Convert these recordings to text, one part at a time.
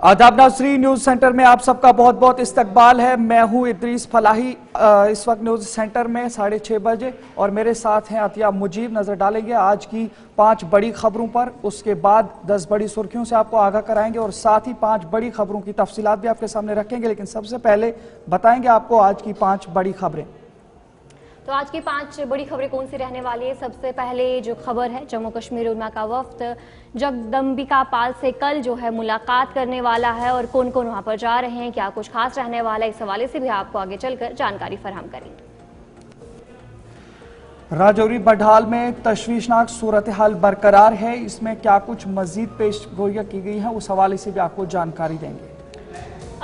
आदाब नाज़रीन, news centre में आप सबका बहुत बहुत इस्तकबाल है। मैं हूं इद्रीस फलाही। इस वक्त न्यूज सेंटर में 6:30 बजे और मेरे साथ हैं अतिया मुजीब। नजर डालेंगे आज की 5 बड़ी खबरों पर, उसके बाद 10 बड़ी सुर्खियों से आपको आगाह कराएंगे और साथ ही 5 बड़ी खबरों की तफसीलात भी आपके सामने रखेंगे। लेकिन सबसे पहले बताएंगे आपको आज की 5 बड़ी खबरें। तो आज की 5 बड़ी खबरें कौन सी रहने वाली है। सबसे पहले जो खबर है, जम्मू कश्मीर उलमा का वफ्द जगदम्बिका पाल से कल जो है मुलाकात करने वाला है और कौन कौन वहां पर जा रहे हैं, क्या कुछ खास रहने वाला है, इस हवाले से भी आपको आगे चलकर जानकारी फराहम करेंगे। राजौरी बढाल में तशवीशनाक सूरत हाल बरकरार है, इसमें क्या कुछ मजीद पेश गोइयां की गई है, उस हवाले से भी आपको जानकारी देंगे।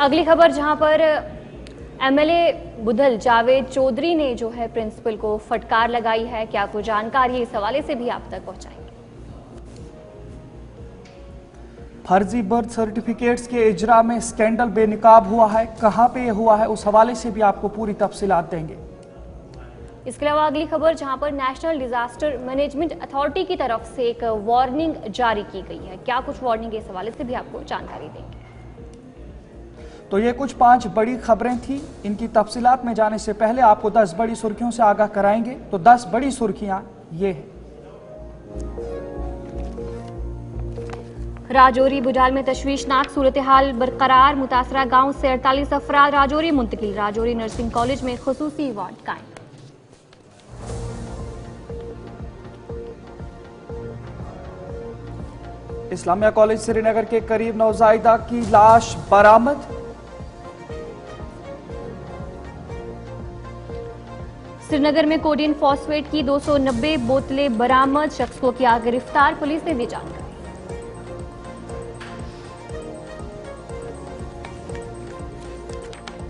अगली खबर, जहां पर एमएलए बुधल जावेद चौधरी ने जो है प्रिंसिपल को फटकार लगाई है, क्या कुछ जानकारी है, इस हवाले से भी आप तक पहुंचाएंगे। फर्जी बर्थ सर्टिफिकेट्स के इजरा में स्कैंडल बेनकाब हुआ है, कहां पे यह हुआ है, उस हवाले से भी आपको पूरी तफसीलात देंगे। इसके अलावा अगली खबर, जहां पर नेशनल डिजास्टर मैनेजमेंट अथॉरिटी की तरफ से एक वार्निंग जारी की गई है, क्या कुछ वार्निंग है, इस हवाले से भी आपको जानकारी देंगे। तो ये कुछ 5 बड़ी खबरें थी। इनकी तफसीलात में जाने से पहले आपको 10 बड़ी सुर्खियों से आगाह कराएंगे। तो 10 बड़ी सुर्खियां ये है। राजौरी बुढाल में तशवीशनाक सूरत हाल बरकरार, मुतासरा गांव से 48 अफराद राजौरी मुंतकिल, राजौरी नर्सिंग कॉलेज में खुसूसी वार्ड कायम। इस्लामिया कॉलेज श्रीनगर के करीब नौजायदा की लाश बरामद। श्रीनगर में कोडिन फॉस्फेट की 290 बोतलें बरामद, शख्स को किया गिरफ्तार, पुलिस ने दी जानकारी।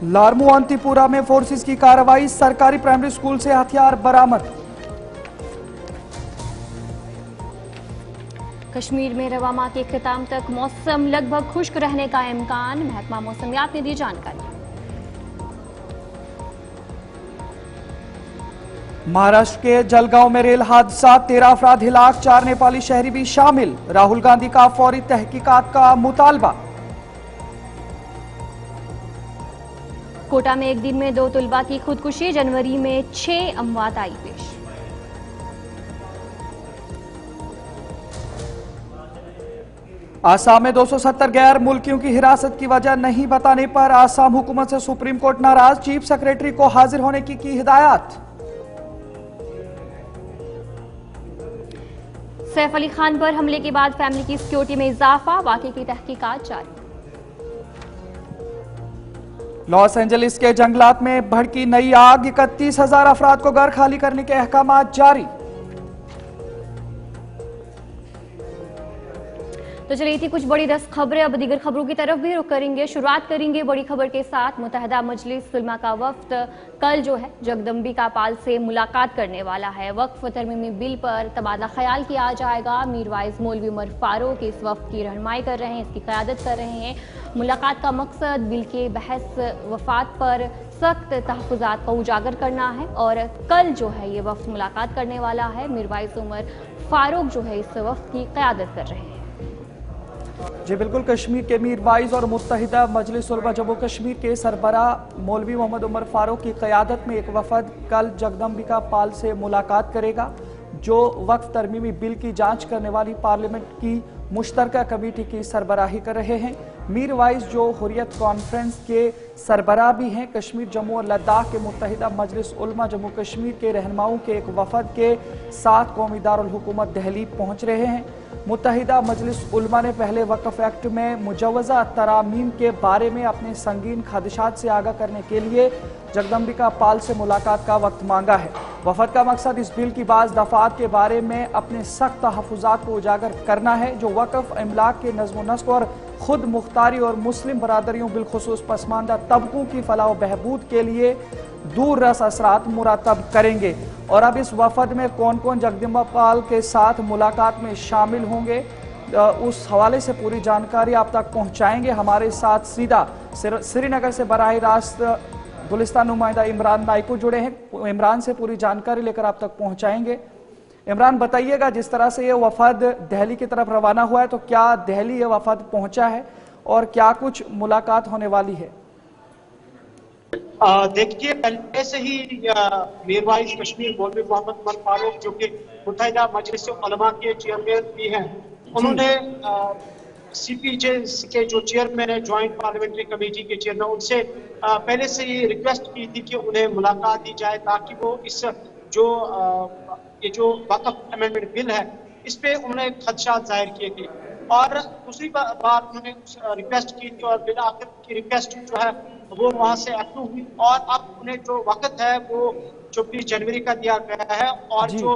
लारमू अंतीपुरा में फोर्सेस की कार्रवाई, सरकारी प्राइमरी स्कूल से हथियार बरामद। कश्मीर में रवा माह के इख्तिताम तक मौसम लगभग खुश्क रहने का इम्कान, महकमा मौसमियात ने दी जानकारी। महाराष्ट्र के जलगांव में रेल हादसा, 13 अफराद हिलाक, 4 नेपाली शहरी भी शामिल, राहुल गांधी का फौरी तहकीकात का मुतालबा। कोटा में एक दिन में 2 तुलबा की खुदकुशी, जनवरी में 6 अमवात आई पेश। आसाम में 270 गैर मुल्कियों की हिरासत की वजह नहीं बताने पर आसाम हुकूमत से सुप्रीम कोर्ट नाराज, चीफ सेक्रेटरी को हाजिर होने की हिदायत। सैफ अली खान पर हमले के बाद फैमिली की सिक्योरिटी में इजाफा, वाकई की तहकीकात जारी। लॉस एंजलिस के जंगलात में भड़की नई आग, 31,000 अफराद को घर खाली करने के अहकाम जारी। तो चलिए थी कुछ बड़ी 10 खबरें, अब दीगर खबरों की तरफ भी रुख करेंगे। शुरुआत करेंगे बड़ी खबर के साथ। मुत्तहिदा मजलिस उलमा का वफ्द कल जो है जगदम्बिका पाल से मुलाकात करने वाला है। वक्फ तरमीमी बिल पर तबादला ख्याल किया जाएगा। मीरवाइज मौलवी उमर फारूक इस वफ्द की रहनुमाई कर रहे हैं, इसकी क़यादत कर रहे हैं। मुलाकात का मकसद बिल के बहस वफात पर सख्त तहफ़्फ़ुज़ात को उजागर करना है और कल जो है ये वफ्द मुलाकात करने वाला है। मीरवाइज उमर फारूक जो है इस वफ्द की क़यादत कर रहे हैं। जी बिल्कुल, कश्मीर के मीरवाइज और मुत्तहिदा मजलिस उलमा जम्मू कश्मीर के सरबरा मौलवी मोहम्मद उमर फारूक की क़यादत में एक वफद कल जगदम्बिका पाल से मुलाकात करेगा, जो वक्फ तरमीमी बिल की जांच करने वाली पार्लियामेंट की मुश्तरका कमेटी की सरबराही कर रहे हैं। मीरवाइज जो हुर्रियत कॉन्फ्रेंस के सरबराह भी हैं, कश्मीर जम्मू और लद्दाख के मुत्तहिदा मजलिस उलमा जम्मू कश्मीर के रहनुमाओं के एक वफद के साथ कौमी दारुल हुकूमत दिल्ली पहुंच रहे हैं। मुत्तहिदा मजलिस उलमा ने पहले वक्फ एक्ट में मुजवज़ा तरामीम के बारे में अपने संगीन खदशात से आगाह करने के लिए जगदम्बिका पाल से मुलाकात का वक्त मांगा है। वफद का मकसद इस बिल की बाज़ दफ़ात के बारे में अपने सख्त तहफ़्फ़ुज़ात को उजागर करना है, जो वक्फ इमलाक के नज़्म नस्क और खुद मुख्तारी और मुस्लिम बरादरियों बिलखुसूस पसमानदा तबकों की फलाह व बहबूद के लिए दूर रस असरात मुरतब करेंगे। और अब इस वफद में कौन कौन जगदम्बिका पाल के साथ मुलाकात में शामिल होंगे, उस हवाले से पूरी जानकारी आप तक पहुंचाएंगे। हमारे साथ सीधा श्रीनगर से बराह रास्त गुलिस्तान नुमाइंदा इमरान नाइको जुड़े हैं। इमरान से पूरी जानकारी लेकर आप तक पहुंचाएंगे। इमरान बताइएगा, जिस तरह से ये वफद दिल्ली की तरफ रवाना हुआ है, तो क्या दिल्ली ये वफद पहुंचा है और क्या कुछ मुलाकात होने वाली है? देखिए, पहले से ही मीरवाइज कश्मीर मौलवी मोहम्मद उमर फारूक, जो कि मुत्तहिदा मजलिस उलमा के चेयरमैन भी हैं, उन्होंने सीपीजे के जो चेयरमैन है, ज्वाइंट पार्लियामेंट्री कमेटी के चेयरमैन, उनसे पहले से ही रिक्वेस्ट की थी कि उन्हें मुलाकात दी जाए, ताकि वो इस जो ये जो वक्फ अमेंडमेंट बिल है, इस पे उन्होंने खदशात जाहिर किए थे। और दूसरी बार उन्होंने रिक्वेस्ट की थी, और बिल आखिर की रिक्वेस्ट जो है वो वहां से अप्रूव हुई, और अब उन्हें जो वक्त है वो 24 जनवरी का दिया गया है। और जो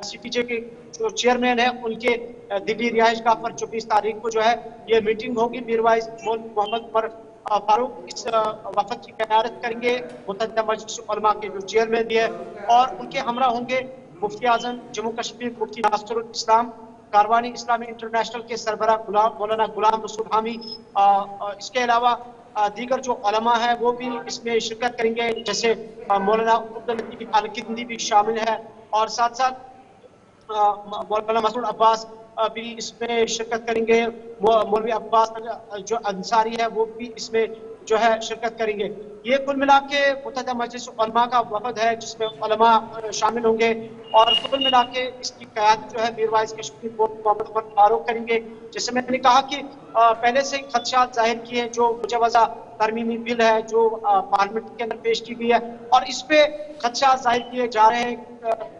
सीपीजे के जो चेयरमैन है, उनके दिल्ली रिहाइश गाह पर 24 तारीख को जो है ये मीटिंग होगी। मीरवाइज मोहम्मद उमर फारूक इस वफद की क़यादत करेंगे, मुत्तहिदा मजलिस उलमा के जो चेयरमैन भी है, और उनके हमरा होंगे मुफ्ती आजम जम्मू कश्मीर मुफ्ती नासिरुल इस्लाम, कारवानी इस्लामी इंटरनेशनल के सरबरा मौलाना गुलाम रसूल हामी। इसके अलावा दीगर जो उलमा है वो भी इसमें शिरकत करेंगे, जैसे मौलाना अब्दुल लतीफ अल किंदी भी शामिल है, और साथ साथ मौलाना मसूद अब्बास भी इसमें शिरकत करेंगे। मौलवी अब्बास जो अंसारी है वो भी इसमें जो है शिरकत करेंगे। ये कुल मिला के मुत्तहिदा मजलिस उलमा का वफद है, जिसमें उलमा शामिल होंगे, और कुल मिला के इसकी क़यादत जो है मीरवाइज कश्मीर मोहम्मद उमर फारूक करेंगे। जैसे मैंने कहा कि पहले से खदशात जाहिर किए हैं, जो मुजवजा तरमीमी बिल है जो पार्लियामेंट के अंदर पेश की गई है, और इस पे खदशात जाहिर किए जा रहे हैं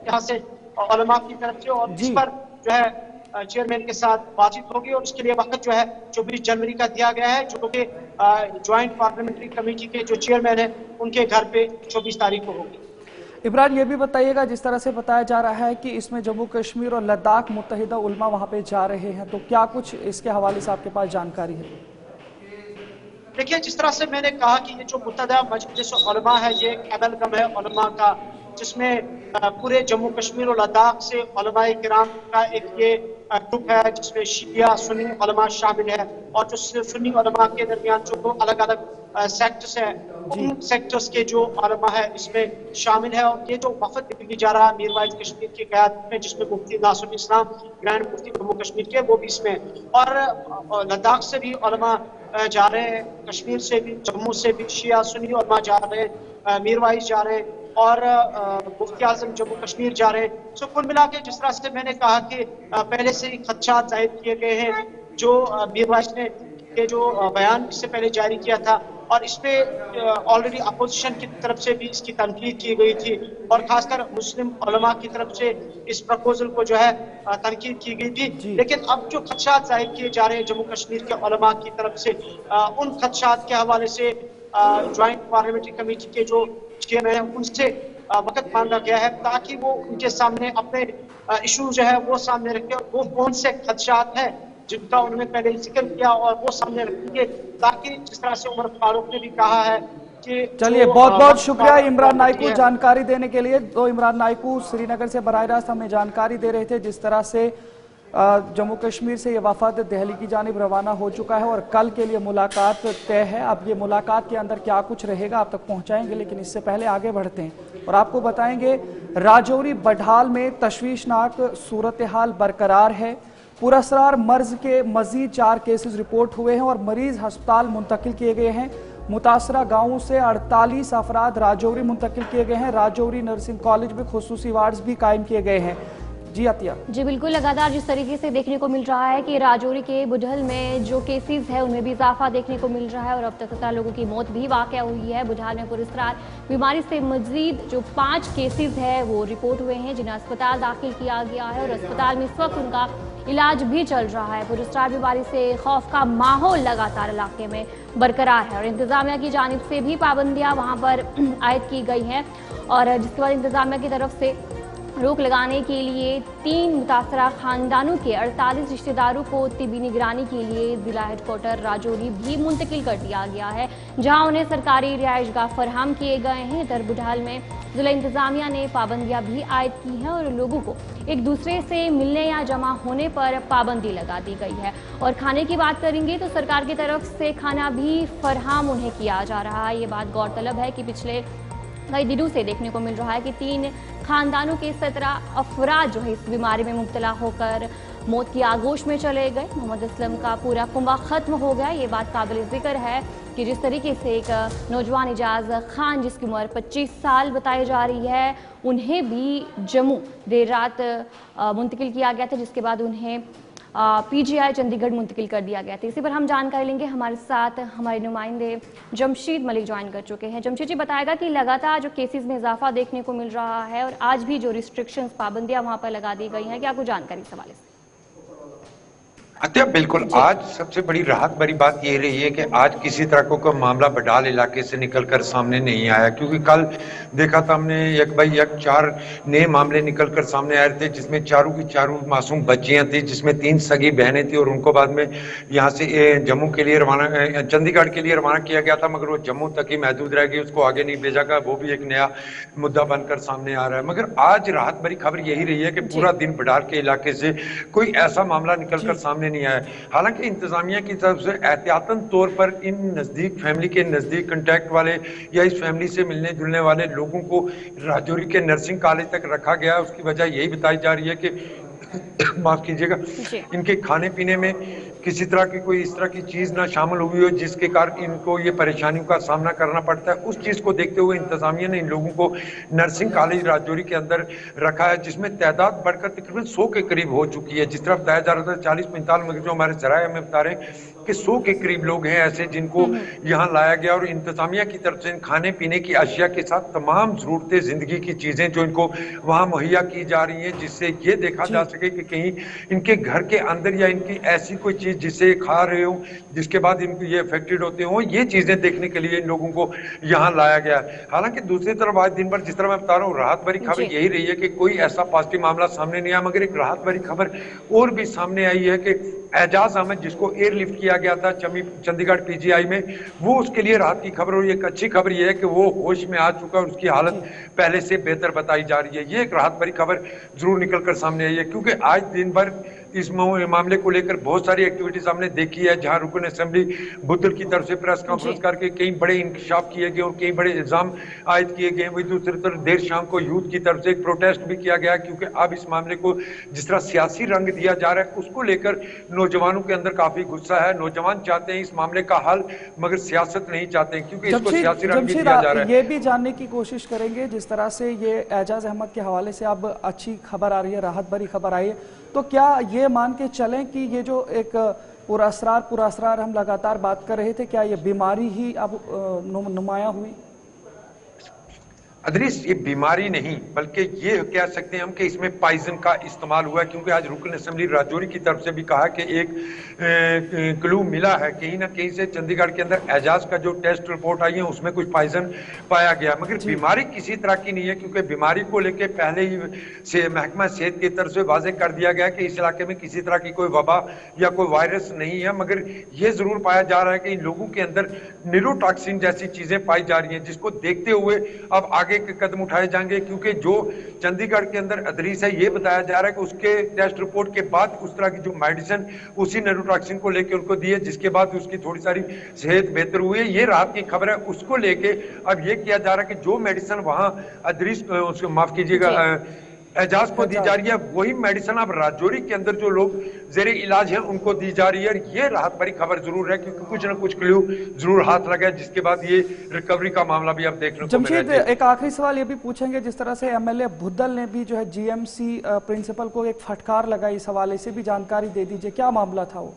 यहाँ से उलमा की तरफ से, और इस पर जो है चेयरमैन के साथ बातचीत होगी, और उसके लिए वक्त जो है 24 जनवरी का दिया गया है, जो कि ज्वाइंट पार्लियामेंट्री कमेटी के जो चेयरमैन है उनके घर पे 24 तारीख को होगी। इमरान, ये भी बताइएगा, जिस तरह से बताया जा रहा है कि इसमें जम्मू कश्मीर और लद्दाख मुत्तहिदा उलमा वहां पे जा रहे हैं, तो क्या कुछ इसके हवाले से आपके पास जानकारी है? देखिए, जिस तरह से मैंने कहा कि ये जो मुत्तहिदा मजलिस उलमा है, ये एक एमलगम है उलमा का, जिसमें पूरे जम्मू कश्मीर और लद्दाख से उलमाए किराम का एक ये ग्रुप है, जिसमें शिया सुन्नी उलमा शामिल है, और जो सुन्नी उलमा के दरमियान जो दो अलग अलग सेक्टर्स है, उन सेक्टर्स के जो उलमा है इसमें शामिल है। और ये जो वफद दिल्ली जा रहा है मीरवाइज कश्मीर की क़यादत में, जिसमें मुफ्ती नासिरुल इस्लाम ग्रैंड मुफ्ती जम्मू कश्मीर के, वो भी इसमें, और लद्दाख से भी उलमा जा रहे हैं, कश्मीर से भी, जम्मू से भी शिया सुन्नी उलमा जा रहे हैं, मीरवाइज जा रहे हैं, और मुफ्ती आजम जम्मू कश्मीर जा रहे हैं। सो कुल मिला के जिस तरह से मैंने कहा कि पहले से ही खदशात जाहिर किए गए हैं, जो मीरवाइज ने के जो बयान इससे पहले जारी किया था, और इस पे ऑलरेडी अपोजिशन की तरफ से भी इसकी तनकीद की गई थी, और खासकर मुस्लिम उलमा की तरफ से इस प्रपोजल को जो है तनकीद की गई थी। लेकिन अब जो खदशात जाहिर किए जा रहे हैं जम्मू कश्मीर के उलमा की तरफ से, उन खदशात के हवाले से ज्वाइंट पार्लियामेंट्री कमेटी के जो चेयरमैन है उनसे वक्त मांगा गया है, ताकि वो उनके सामने अपने इशू जो है वो सामने रखें, और वो कौन से खदशात हैं जिनका उन्होंने पहले जिक्र किया, और वो सामने रखेंगे, ताकि जिस तरह से उमर फारूक ने भी कहा है कि चलिए, बहुत बहुत शुक्रिया इमरान नाइकू जानकारी देने के लिए। तो इमरान नाइकू श्रीनगर से बराह रास्त हमें जानकारी दे रहे थे, जिस तरह से जम्मू कश्मीर से ये वफद दिल्ली की जानिब रवाना हो चुका है और कल के लिए मुलाकात तय है। अब ये मुलाकात के अंदर क्या कुछ रहेगा आप तक पहुंचाएंगे, लेकिन इससे पहले आगे बढ़ते हैं और आपको बताएंगे राजौरी बढाल में तशवीशनाक सूरत हाल बरकरार है। पुरअसरार मर्ज के मजीद 4 केसेस रिपोर्ट हुए हैं और मरीज अस्पताल मुंतकिल किए गए हैं। मुतासरा गांवों से 48 अफराद राजौरी मुंतकिल किए गए हैं। राजौरी नर्सिंग कॉलेज में खुसूसी वार्ड्स भी कायम किए गए हैं। जी अतिया। जी बिल्कुल, लगातार जिस तरीके से देखने को मिल रहा है कि राजौरी के बुढ़ल में जो केसेस है उनमें भी इजाफा देखने को मिल रहा है, और अब तक 17 लोगों की मौत भी वाक़या हुई है। बुढ़ल में पुरअसरार बीमारी से मजीद जो 5 केसेस है वो रिपोर्ट हुए हैं, जिन्हें अस्पताल दाखिल किया गया है, और अस्पताल में इस वक्त उनका इलाज भी चल रहा है। पुरअसरार बीमारी से खौफ का माहौल लगातार इलाके में बरकरार है, और इंतजामिया की जानिब से भी पाबंदियाँ वहाँ पर आयद की गई हैं, और जिसके बाद इंतजामिया की तरफ से रोक लगाने के लिए 3 मुतासरा खानदानों के 48 रिश्तेदारों को तिबी निगरानी के लिए जिला हेडक्वार्टर राजौरी भी मुंतकिल कर दिया गया है, जहां उन्हें सरकारी रिहाइश गाह फराहम किए गए हैं। इधर बुढ़ाल में जिला इंतजामिया ने पाबंदियां भी आयद की हैं, और लोगों को एक दूसरे से मिलने या जमा होने पर पाबंदी लगा दी गई है। और खाने की बात करेंगे तो सरकार की तरफ से खाना भी फराहम उन्हें किया जा रहा है। ये बात गौरतलब है कि पिछले कई दिनों से देखने को मिल रहा है कि 3 खानदानों के 17 अफराद जो है इस बीमारी में मुब्तला होकर मौत की आगोश में चले गए। मोहम्मद असलम का पूरा कुंबा खत्म हो गया। ये बात काबिल जिक्र है कि जिस तरीके से एक नौजवान एजाज खान जिसकी उम्र 25 साल बताई जा रही है, उन्हें भी जम्मू देर रात मुंतकिल किया गया था, जिसके बाद उन्हें पीजीआई चंडीगढ़ मुंतकिल कर दिया गया था। इसी पर हम जानकारी लेंगे। हमारे साथ हमारे नुमाइंदे जमशीद मलिक ज्वाइन कर चुके हैं। जमशीद जी, बताएगा कि लगातार जो केसेस में इजाफा देखने को मिल रहा है और आज भी जो रिस्ट्रिक्शंस पाबंदियां वहां पर लगा दी गई हैं, क्या कुछ जानकारी इस हवाले से? अत्या बिल्कुल, आज सबसे बड़ी राहत भरी बात ये रही है कि आज किसी तरह को कोई मामला बडाल इलाके से निकलकर सामने नहीं आया, क्योंकि कल देखा था हमने एक बाई एक 4 नए मामले निकलकर सामने आए थे, जिसमें चारों की चारों मासूम बच्चियां थी, जिसमें 3 सगी बहनें थी और उनको बाद में यहाँ से जम्मू के लिए रवाना, चंडीगढ़ के लिए रवाना किया गया था, मगर वो जम्मू तक ही महदूद रह गई, उसको आगे नहीं भेजा गया। वो भी एक नया मुद्दा बनकर सामने आ रहा है। मगर आज राहत भरी खबर यही रही है कि पूरा दिन बडाल के इलाके से कोई ऐसा मामला निकलकर सामने नहीं आया। हालांकि इंतजामिया की तरफ से एहतियातन तौर पर इन नजदीक फैमिली के नजदीक कांटेक्ट वाले या इस फैमिली से मिलने जुलने वाले लोगों को राजौरी के नर्सिंग कॉलेज तक रखा गया। उसकी वजह यही बताई जा रही है कि माफ कीजिएगा, इनके खाने पीने में किसी तरह की कोई इस तरह की चीज ना शामिल हुई हो जिसके कारण इनको ये परेशानियों का सामना करना पड़ता है। उस चीज को देखते हुए इंतजामिया ने इन लोगों को नर्सिंग कॉलेज राजौरी के अंदर रखा है, जिसमें तादाद बढ़कर तकरीबन 100 के करीब हो चुकी है। जिस तरह बताया जा रहा था 40-45, मगर जो हमारे जराये हमें बता रहे हैं कि 100 के करीब लोग हैं ऐसे जिनको यहाँ लाया गया। और इंतजामिया की तरफ से खाने पीने की अशिया के साथ तमाम जरूरतें जिंदगी की चीजें जो इनको वहाँ मुहैया की जा रही हैं, जिससे ये देखा जा सके कि कहीं इनके घर के अंदर या इनकी ऐसी कोई चीज जिसे खा रहे हो जिसके बाद इनको ये अफेक्टेड होते हो, ये चीजें देखने के लिए इन लोगों को यहाँ लाया गया। हालांकि दूसरी तरफ आज दिन भर जिस तरह मैं बता रहा हूँ राहत भरी खबर यही रही है कि कोई ऐसा पॉजिटिव मामला सामने नहीं आया। मगर एक राहत भरी खबर और भी सामने आई है कि एजाज अहमद जिसको एयरलिफ्ट किया गया था चंडीगढ़ पीजीआई में, वो उसके लिए राहत की खबर। और एक अच्छी खबर यह है कि वो होश में आ चुका है और उसकी हालत पहले से बेहतर बताई जा रही है। ये एक राहत भरी खबर जरूर निकलकर सामने आई है, क्योंकि आज दिन भर इस मामले को लेकर बहुत सारी एक्टिविटीज हमने देखी है, जहां रुकन असेंबली बुद्धल की तरफ से प्रेस कॉन्फ्रेंस करके कई बड़े इंकशाफ किए गए और कई बड़े इल्जाम आयद किए गए। वही दूसरी तरफ देर शाम को यूथ की तरफ से एक प्रोटेस्ट भी किया गया, क्योंकि अब इस मामले को जिस तरह सियासी रंग दिया जा रहा है उसको लेकर नौजवानों के अंदर काफी गुस्सा है। नौजवान चाहते हैं इस मामले का हल, मगर सियासत नहीं चाहते हैं, क्योंकि इसको सियासी रंग दिया जा रहा है। ये भी जानने की कोशिश करेंगे, जिस तरह से ये एजाज अहमद के हवाले से अब अच्छी खबर आ रही है, राहत भरी खबर आई है, तो क्या ये मान के चलें कि ये जो एक पुरअसरार हम लगातार बात कर रहे थे, क्या ये बीमारी ही अब नुमाया हुई? अदरीस, ये बीमारी नहीं बल्कि ये कह सकते हैं हम कि इसमें पॉइजन का इस्तेमाल हुआ है, क्योंकि आज रुकन असेंबली राजौरी की तरफ से भी कहा कि एक क्लू मिला है कहीं ना कहीं से चंडीगढ़ के अंदर एजाज का जो टेस्ट रिपोर्ट आई है उसमें कुछ पॉइजन पाया गया, मगर बीमारी किसी तरह की नहीं है, क्योंकि बीमारी को लेकर पहले ही से महकमा सेहत की तरफ से वाजे कर दिया गया कि इस इलाके में किसी तरह की कोई वबा या कोई वायरस नहीं है। मगर ये जरूर पाया जा रहा है कि इन लोगों के अंदर न्यूरोटॉक्सिन जैसी चीजें पाई जा रही हैं, जिसको देखते हुए अब आगे के कदम उठाए जाएंगे। क्योंकि जो चंडीगढ़ के अंदर अदरीस है, ये बताया जा रहा है कि उसके टेस्ट रिपोर्ट के बाद उस तरह की जो मेडिसिन उसी न्यूरोटॉक्सिन को लेकर उनको दी है, जिसके बाद उसकी थोड़ी सारी सेहत बेहतर हुई है। ये राहत की खबर है। उसको लेके अब ये किया जा रहा है कि जो मेडिसिन वहां अदरीस उसको माफ कीजिएगा एजाज को दी जा रही है, वही मेडिसिन अब राजौरी के अंदर जो लोग जेरे इलाज हैं उनको दी जा रही है। ये राहत भरी खबर जरूर है, क्योंकि कुछ ना कुछ क्लू जरूर हाथ लगा, जिसके बाद ये रिकवरी का मामला भी अब देखने को मिलेगा। जमशीद, एक आखिरी सवाल ये भी पूछेंगे, जिस तरह से एमएलए बुद्धल ने भी जो है जीएमसी प्रिंसिपल को एक फटकार लगाई, इस हवाले से भी जानकारी दे दीजिए, क्या मामला था वो?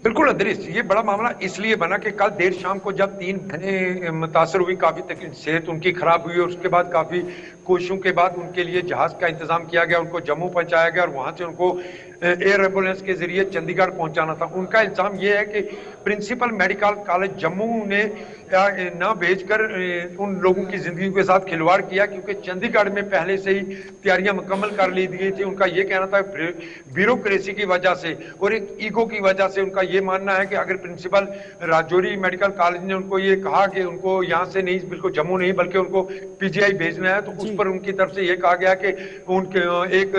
बिल्कुल अदरीस, ये बड़ा मामला इसलिए बना कि कल देर शाम को जब 3 बहनें मुतासर हुई, काफी तक सेहत उनकी खराब हुई और उसके बाद काफी कोशिशों के बाद उनके लिए जहाज का इंतजाम किया गया, उनको जम्मू पहुंचाया गया और वहां से उनको एयर एम्बुलेंस के जरिए चंडीगढ़ पहुंचाना था। उनका इल्जाम यह है कि प्रिंसिपल मेडिकल कॉलेज जम्मू ने न भेजकर उन लोगों की जिंदगी के साथ खिलवाड़ किया, क्योंकि चंडीगढ़ में पहले से ही तैयारियां मुकम्मल कर ली गई थी। उनका यह कहना था ब्यूरोक्रेसी की वजह से और एक ईगो की वजह से उनका यह मानना है कि अगर प्रिंसिपल राजौरी मेडिकल कॉलेज ने उनको ये कहा कि उनको यहाँ से नहीं, बिल्कुल जम्मू नहीं बल्कि उनको पीजीआई भेजना है, तो उस पर उनकी तरफ से यह कहा गया कि उनके एक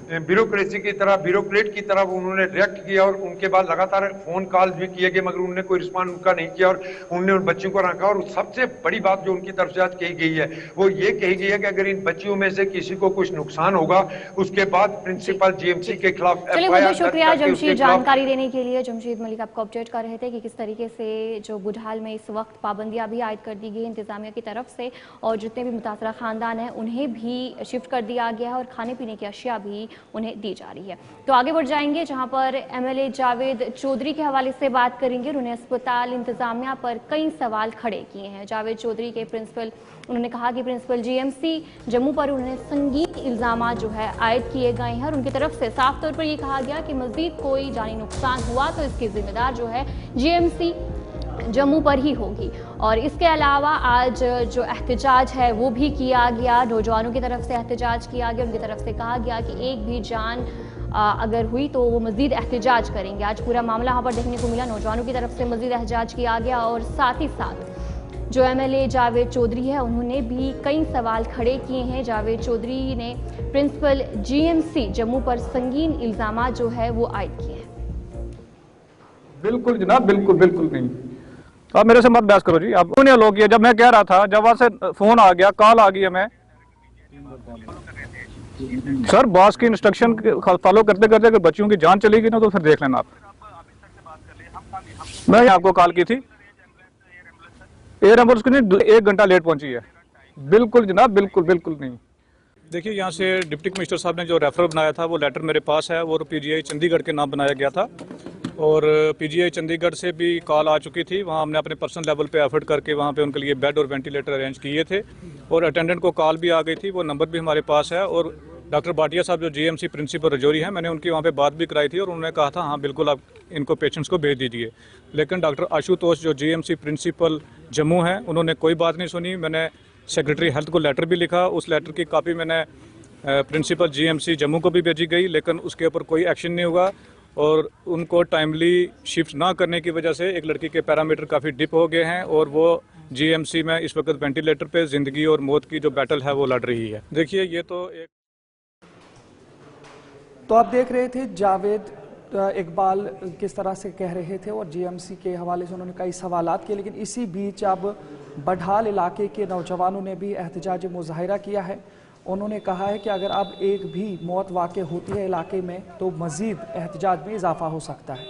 ब्यूरोक्रेसी की तरह, ब्यूरोक्रेट की तरह उन्होंने रिएक्ट किया और उनके बाद लगातार फोन कॉल भी किए गए, मगर उन्होंने कोई रिस्पॉन्ड उनका नहीं किया और उन्होंने उन बच्चियों को रखा। और सबसे बड़ी बात जो उनकी तरफ से आज कही गई है वो ये कही गई है कि अगर इन बच्चियों में से किसी को कुछ नुकसान होगा उसके बाद प्रिंसिपल जीएमसी के खिलाफ चलिए, बहुत बहुत शुक्रिया जमशीद जानकारी देने के लिए। जमशीद मलिक आपको अपडेट कर रहे थे कि किस तरीके से जो बुढ़ाल में इस वक्त पाबंदियां भी आयद कर दी गई इंतजामिया की तरफ से और जितने भी मुतासरा खानदान हैं उन्हें भी शिफ्ट कर दिया गया है और खाने पीने की अशिया भी उन्हें दी जा रही है। तो आगे बढ़ जाएंगे जहां पर एमएलए जावेद चौधरी के हवाले से बात करेंगे। उन्होंने अस्पताल इंतजामिया पर कई सवाल खड़े किए हैं। जावेद चौधरी के प्रिंसिपल, उन्होंने कहा कि प्रिंसिपल जीएमसी जम्मू पर उन्होंने संगीन इल्जाम जो है आयद किए गए हैं और उनकी तरफ से साफ तौर पर यह कहा गया कि मजीद कोई जानी नुकसान हुआ तो इसकी जिम्मेदार जो है जीएमसी जम्मू पर ही होगी। और इसके अलावा आज जो एहतजाज है वो भी किया गया, नौजवानों की तरफ से एहतजाज किया गया। उनकी तरफ से कहा गया कि एक भी जान अगर हुई तो वो मज़ीद एहतजाज करेंगे। आज पूरा मामला यहाँ पर देखने को मिला, नौजवानों की तरफ से मज़ीद एहतजाज किया गया और साथ ही साथ जो एमएलए जावेद चौधरी है उन्होंने भी कई सवाल खड़े किए हैं। जावेद चौधरी ने प्रिंसिपल जीएमसी जम्मू पर संगीन इल्जाम जो है वो आयद किए हैं। बिल्कुल जनाब, बिल्कुल बिल्कुल नहीं। आप मेरे से मत बहस करो जी। आप उन्हें लोग किया, जब मैं कह रहा था, जब वहां से फोन आ गया, कॉल आ गई हमें, सर बॉस की इंस्ट्रक्शन फॉलो करते करते अगर बच्चियों की जान चलेगी ना तो फिर देख लेना आप। मैं आपको कॉल की थी, एयर एम्बुलेंस की नहीं, 1 घंटा लेट पहुंची है। बिल्कुल जनाब, बिल्कुल बिल्कुल नहीं। देखिए, यहाँ से डिप्टी कमिश्नर साहब ने जो रेफरल बनाया था वो लेटर मेरे पास है, वो पीजीआई चंडीगढ़ के नाम बनाया गया था और पीजीआई चंडीगढ़ से भी कॉल आ चुकी थी। वहाँ हमने अपने पर्सनल लेवल पे एफर्ट करके वहाँ पे उनके लिए बेड और वेंटिलेटर अरेंज किए थे और अटेंडेंट को कॉल भी आ गई थी, वो नंबर भी हमारे पास है। और डॉक्टर भाटिया साहब जो जीएमसी प्रिंसिपल रजौरी हैं, मैंने उनकी वहाँ पे बात भी कराई थी और उन्होंने कहा था हाँ बिल्कुल आप इनको पेशेंट्स को भेज दीजिए। लेकिन डॉक्टर आशुतोष जो जीएमसी प्रिंसिपल जम्मू हैं, उन्होंने कोई बात नहीं सुनी। मैंने सेक्रेटरी हेल्थ को लेटर भी लिखा, उस लेटर की कॉपी मैंने प्रिंसिपल जीएमसी जम्मू को भी भेजी गई, लेकिन उसके ऊपर कोई एक्शन नहीं हुआ और उनको टाइमली शिफ्ट ना करने की वजह से एक लड़की के पैरामीटर काफ़ी डिप हो गए हैं और वो जीएमसी में इस वक्त वेंटिलेटर पे ज़िंदगी और मौत की जो बैटल है वो लड़ रही है। देखिए, ये तो आप देख रहे थे जावेद इकबाल किस तरह से कह रहे थे और जीएमसी के हवाले से उन्होंने कई सवालात किए। लेकिन इसी बीच अब बढ़ाल इलाके के नौजवानों ने भी एहतजाज मुजाहिरा किया है। उन्होंने कहा है कि अगर अब एक भी मौत वाक़ होती है इलाके में तो मज़ीद एहतजाज में इजाफा हो सकता है।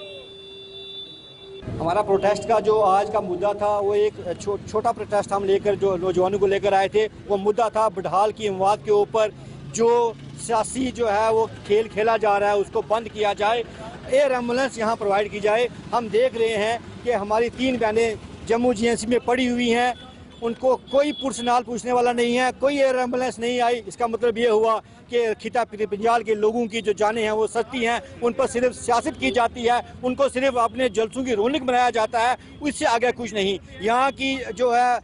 हमारा प्रोटेस्ट का जो आज का मुद्दा था वो एक छोटा प्रोटेस्ट हम लेकर जो नौजवानों को लेकर आए थे, वो मुद्दा था बढ़ाल की अमवात के ऊपर जो सियासी जो है वो खेल खेला जा रहा है उसको बंद किया जाए, एयर एम्बुलेंस यहाँ प्रोवाइड की जाए। हम देख रहे हैं कि हमारी 3 बहनें जम्मू जीएमसी में पड़ी हुई हैं, उनको कोई पुरसनाल पूछने वाला नहीं है, कोई एयर एम्बुलेंस नहीं आई। इसका मतलब ये हुआ कि खिता पंजाल के लोगों की जो जानें हैं वो सस्ती हैं, उन पर सिर्फ सियासत की जाती है, उनको सिर्फ अपने जलसों की रौनक बनाया जाता है, उससे आगे कुछ नहीं। यहाँ की जो है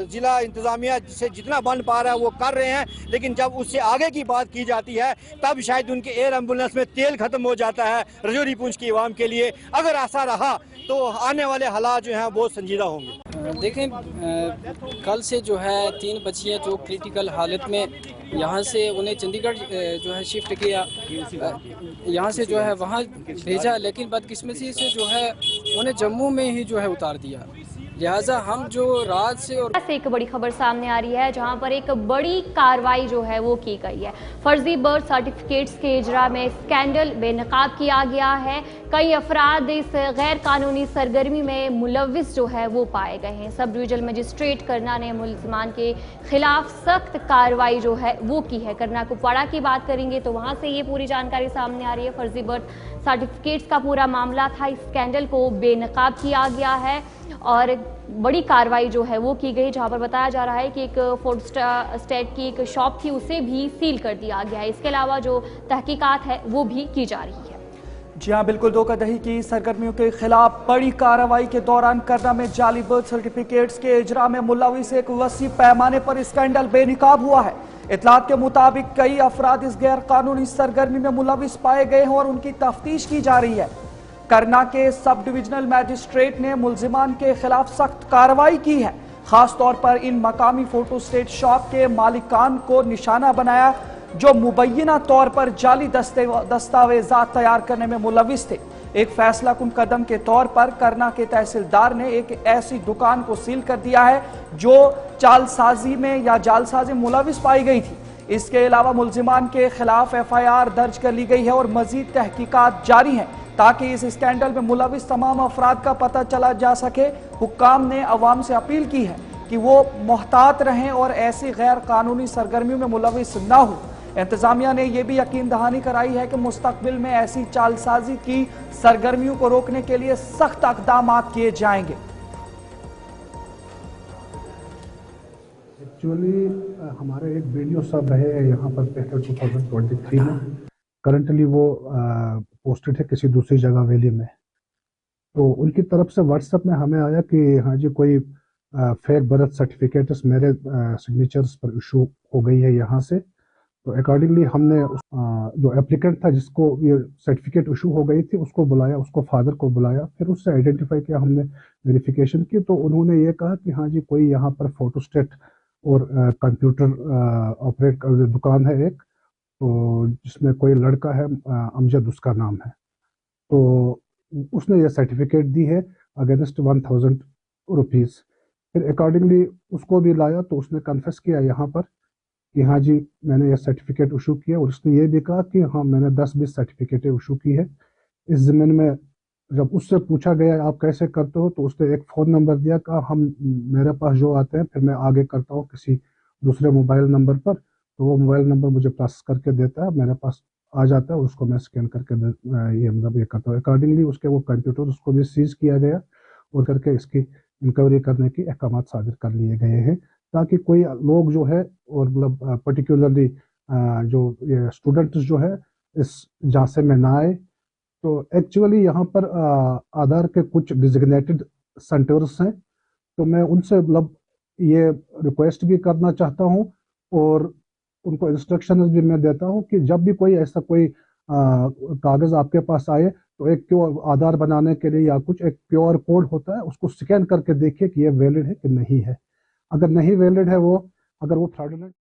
ज़िला इंतज़ामिया से जितना बन पा रहा है वो कर रहे हैं, लेकिन जब उससे आगे की बात की जाती है तब शायद उनके एयर एम्बुलेंस में तेल ख़त्म हो जाता है रजौरी पुंछ की आवाम के लिए। अगर ऐसा रहा तो आने वाले हालात जो हैं बहुत संजीदा होंगे। देखें, कल से जो है 3 बच्चियाँ जो क्रिटिकल हालत में यहाँ से उन्हें चंडीगढ़ जो है शिफ्ट किया, यहाँ से जो है वहाँ भेजा, लेकिन बदकिस्मती से जो है उन्हें जम्मू में ही जो है उतार दिया। लिहाजा हम जो रात से और एक बड़ी खबर सामने आ रही है जहां पर एक बड़ी कार्रवाई जो है वो की गई है। फर्जी बर्थ सर्टिफिकेट्स के इजरा में स्कैंडल बेनकाब किया गया है। कई अफराद इस गैर कानूनी सरगर्मी में मुलविस जो है वो पाए गए हैं। सब डिविजनल मजिस्ट्रेट करना ने मुलजमान के खिलाफ सख्त कार्रवाई जो है वो की है। करना कुपवाड़ा की बात करेंगे तो वहां से ये पूरी जानकारी सामने आ रही है। फर्जी बर्थ सर्टिफिकेट्स का पूरा मामला था, इस स्कैंडल को बेनकाब किया गया है और बड़ी कार्रवाई जो है वो की गई, जहां पर बताया जा रहा है कि एक फोर्थ स्टेट की एक शॉप थी उसे भी सील कर दिया गया है। इसके अलावा जो तहकीकात है वो भी की जा रही है। जी हाँ, बिल्कुल। धोखाधड़ी की सरगर्मियों के खिलाफ बड़ी कार्रवाई के दौरान करना में जाली बर्थ सर्टिफिकेट्स के इजरा में मुलविस एक वसी पैमाने पर स्कैंडल बेनकाब हुआ है। इतलात के मुताबिक कई अफराद इस गैर कानूनी सरगर्मी में मुलविस पाए गए हैं और उनकी तफ्तीश की जा रही है। करना के सब डिविजनल मैजिस्ट्रेट ने मुलजिमान के खिलाफ सख्त कार्रवाई की है। खास तौर पर इन मकामी फोटो स्टेट शॉप के मालिकान को निशाना बनाया जो मुबैना तौर पर जाली दस्तावेजात तैयार करने में मुलविस थे। एक फैसला कुन कदम के तौर पर करना के तहसीलदार ने एक ऐसी दुकान को सील कर दिया है जो चालसाजी में या जालसाजी मुलविस पाई गई थी। इसके अलावा मुलजिमान के खिलाफ FIR दर्ज कर ली गई है और मजीद तहकीकात जारी हैं ताकि इस स्कैंडल में मुलविस तमाम अफराद का पता चला जा सके। हुक्काम ने अवाम से अपील की है कि वो मोहतात रहें और ऐसी गैर कानूनी सरगर्मियों में मुलविस न हो। इंतजामिया ने यह भी यकीन दहानी कराई है कि मुस्तकबिल में ऐसी चालसाजी की सरगर्मियों को रोकने के लिए सख्त इक़दाम किए जाएंगे। एक्चुअली हमारे एक वीडियो साहब रहे हैं यहाँ पर पहले 2023 में, करंटली वो पोस्टेड है किसी दूसरी जगह वैली में। तो उनकी तरफ से व्हाट्सएप में हमें आया कि हाँ जी कोई फेक बर्थ सर्टिफिकेट्स मेरे सिग्नेचर्स पर इशू हो गई है यहाँ से। तो अकॉर्डिंगली हमने जो एप्लीकेंट था जिसको ये सर्टिफिकेट इशू हो गई थी उसको बुलाया, उसको फादर को बुलाया, फिर उससे आइडेंटिफाई किया, हमने वेरिफिकेशन की। तो उन्होंने ये कहा कि हाँ जी कोई यहाँ पर फोटोस्टेट और कंप्यूटर ऑपरेट दुकान है एक, तो जिसमें कोई लड़का है अमजद उसका नाम है। तो उसने ये सर्टिफिकेट दी है अगेंस्ट 1000 रुपीज़। फिर अकॉर्डिंगली उसको भी लाया तो उसने कन्फेस किया यहाँ पर कि हाँ जी मैंने ये सर्टिफिकेट इशू किया, और उसने ये भी कहा कि हाँ मैंने 10-20 सर्टिफिकेटें इशू की है। इस ज़मीन में जब उससे पूछा गया आप कैसे करते हो तो उसने एक फ़ोन नंबर दिया, कहा हम मेरे पास जो आते हैं फिर मैं आगे करता हूँ किसी दूसरे मोबाइल नंबर पर, तो वो मोबाइल नंबर मुझे प्रोसेस करके देता है, मेरे पास आ जाता है, उसको मैं स्कैन करके ये मतलब ये करता हूँ। अकॉर्डिंगली उसके वो कंप्यूटर उसको भी सीज किया गया और करके इसकी इंक्वायरी करने की अहकाम सादिर कर लिए गए हैं ताकि कोई लोग जो है और मतलब पर्टिकुलरली जो ये स्टूडेंट्स जो है इस झांसे में ना आए। तो एक्चुअली यहाँ पर आधार के कुछ डिजिग्नेटेड सेंटर्स हैं, तो मैं उनसे मतलब ये रिक्वेस्ट भी करना चाहता हूँ और उनको इंस्ट्रक्शंस भी मैं देता हूँ कि जब भी कोई ऐसा कोई कागज़ आपके पास आए तो एक क्यों आधार बनाने के लिए या कुछ एक QR कोड होता है, उसको स्कैन करके देखिए कि ये वैलिड है कि नहीं है। अगर नहीं वैलिड है अगर वो फ्रॉडुलेंट।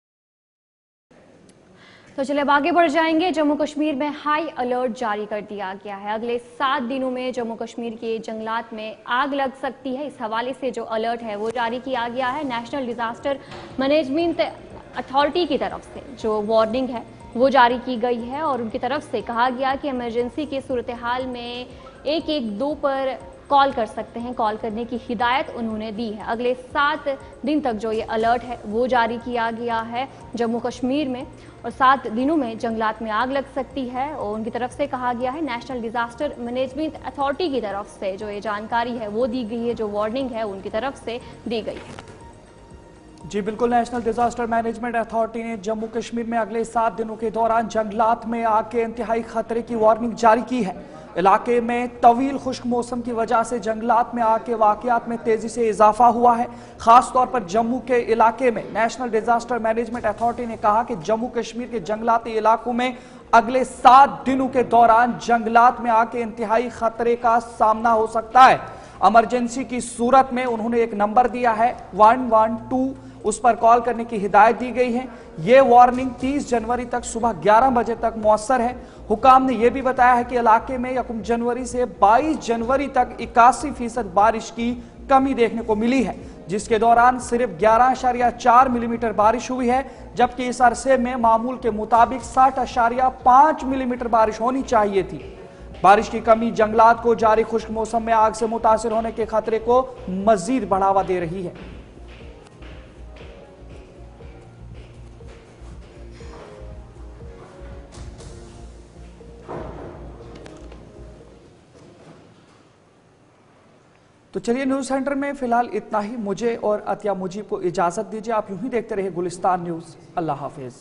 तो चलिए अब आगे बढ़ जाएंगे। जम्मू कश्मीर में हाई अलर्ट जारी कर दिया गया है। अगले 7 दिनों में जम्मू कश्मीर के जंगलात में आग लग सकती है। इस हवाले से जो अलर्ट है वो जारी किया गया है। नेशनल डिजास्टर मैनेजमेंट अथॉरिटी की तरफ से जो वार्निंग है वो जारी की गई है और उनकी तरफ से कहा गया कि इमरजेंसी की सूरत हाल में 112 पर कॉल कर सकते हैं। कॉल करने की हिदायत उन्होंने दी है। अगले 7 दिन तक जो ये अलर्ट है वो जारी किया गया है जम्मू कश्मीर में, और 7 दिनों में जंगलात में आग लग सकती है। और उनकी तरफ से कहा गया है, नेशनल डिजास्टर मैनेजमेंट अथॉरिटी की तरफ से जो ये जानकारी है वो दी गई है, जो वार्निंग है उनकी तरफ से दी गई है। जी बिल्कुल, नेशनल डिजास्टर मैनेजमेंट अथॉरिटी ने जम्मू कश्मीर में अगले 7 दिनों के दौरान जंगलात में आग के इंतहाई खतरे की वार्निंग जारी की है। इलाके में तवील खुश्क मौसम की वजह से जंगलात में आग के वाकयात में तेजी से इजाफा हुआ है। खास तौर पर जम्मू के इलाके में नेशनल डिजास्टर मैनेजमेंट अथॉरिटी ने कहा कि जम्मू कश्मीर के जंगलाती इलाकों में अगले 7 दिनों के दौरान जंगलात में आग के इंतहाई खतरे का सामना हो सकता है। इमरजेंसी की सूरत में उन्होंने एक नंबर दिया है 112, उस पर कॉल करने की हिदायत दी गई है। यह वार्निंग 30 जनवरी तक सुबह 11 बजे तक मौसर है। हुकाम ने यह भी बताया है कि इलाके में 1 जनवरी से 22 जनवरी तक 81% बारिश की कमी देखने को मिली है, जिसके दौरान सिर्फ 11.4 मिलीमीटर बारिश हुई है, जबकि इस अरसे में मामूल के मुताबिक 60.5 मिलीमीटर बारिश होनी चाहिए थी। बारिश की कमी जंगलात को जारी खुश्क मौसम में आग से मुतासिर होने के खतरे को मजीद बढ़ावा दे रही है। तो चलिए न्यूज सेंटर में फिलहाल इतना ही। मुझे और अतिया मुजीब को इजाजत दीजिए। आप यूं ही देखते रहिए गुलिस्तान न्यूज। अल्लाह हाफिज।